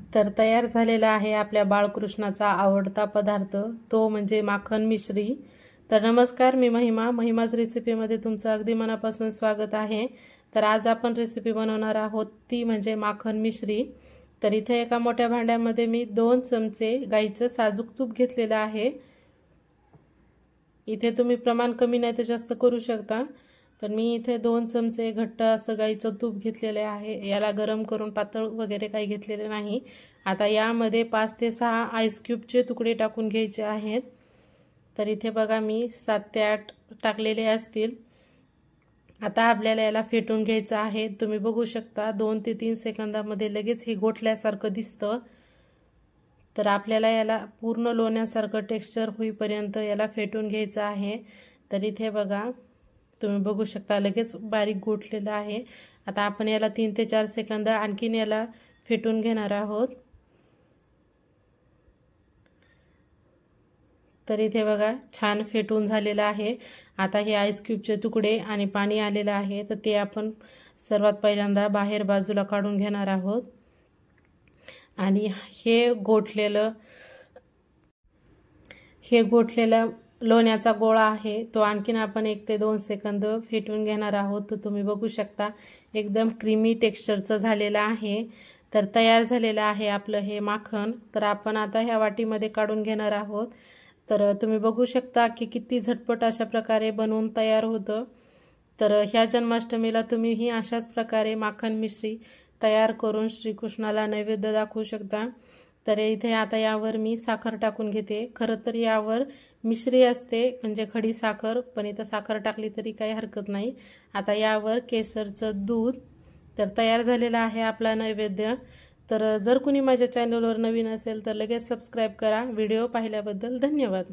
तर तयार झालेला आहे आपल्या बाळकृष्णाचा आवडता पदार्थ, तो म्हणजे माखन मिश्री। तर नमस्कार, मी महिमाज रेसिपीमध्ये तुमचं अगदी मनापासून स्वागत आहे। तर आज आपण रेसिपी बनवणार आहोत ती म्हणजे माखन मिश्री। तर इथे एका मोठ्या भांड्यामध्ये मी 2 चमचे गाईचं साजूक तूप घेतलेलं आहे। इथे तुम्ही प्रमाण कमी नाही तर जास्त करू शकता, पण मी इथे 2 चमचे घट्ट असं गाईचं तूप घेतलेले आहे। याला गरम करून पातळ वगैरे काही घेतलेले नाही। आता यामध्ये 5 ते 6 आईस क्यूबचे तुकडे टाकून घ्यायचे आहेत। तर इथे बघा मी 7 ते 8 टाकलेले असतील। आता आपल्याला याला फेटून घ्यायचं आहे। तुम्ही बघू शकता 2 ते 3 सेकंदामध्ये लगेच हे गोठल्यासारखं दिसतं। तर आपल्याला याला पूर्ण लोण्यासारखं टेक्स्चर होईपर्यंत याला फेटून घ्यायचं आहे। तर इथे बघा तुम्ही बघू शकता लगेच बारीक गोठलेलं आहे। आता आपण याला 3 ते 4 सेकंद आणखीन याला फेटून घेणार आहोत। तर इथे बघा छान फेटून झालेलं आहे। आता हे आईस क्यूबचे तुकडे आणि पाणी आलेलं आहे, तर ते आपण सर्वात पहिल्यांदा बाहेर बाजूला काढून घेणार आहोत। आणि हे गोठलेलं लोण्याचा गोळा आहे, तो आणखीन आपण 1 ते 2 सेकंद फेटून घेणार आहोत। तर तुम्ही बघू शकता एकदम क्रीमी टेक्स्चरचं झालेलं आहे। तर तयार झालेलं आहे आपलं हे माखन। तर आपण आता ह्या वाटीमध्ये काढून घेणार आहोत। तर तुम्ही बघू शकता की किती झटपट अशा प्रकारे बनवून तयार होतं। तर ह्या जन्माष्टमीला तुम्ही ही अशाच प्रकारे माखन मिश्री तयार करून श्रीकृष्णाला नैवेद्य दाखवू शकता। तर इथे आता यावर मी साखर टाकून घेते। खरं तर यावर मिश्री असते म्हणजे खडी साखर, पण इथं साखर टाकली तरी काही हरकत नाही। आता यावर केसरचं दूध। तर तयार झालेला आहे आपला नैवेद्य। तर जर कुणी माझ्या चॅनलवर नवीन असेल तर लगेच सबस्क्राईब करा। व्हिडिओ पाहिल्याबद्दल धन्यवाद।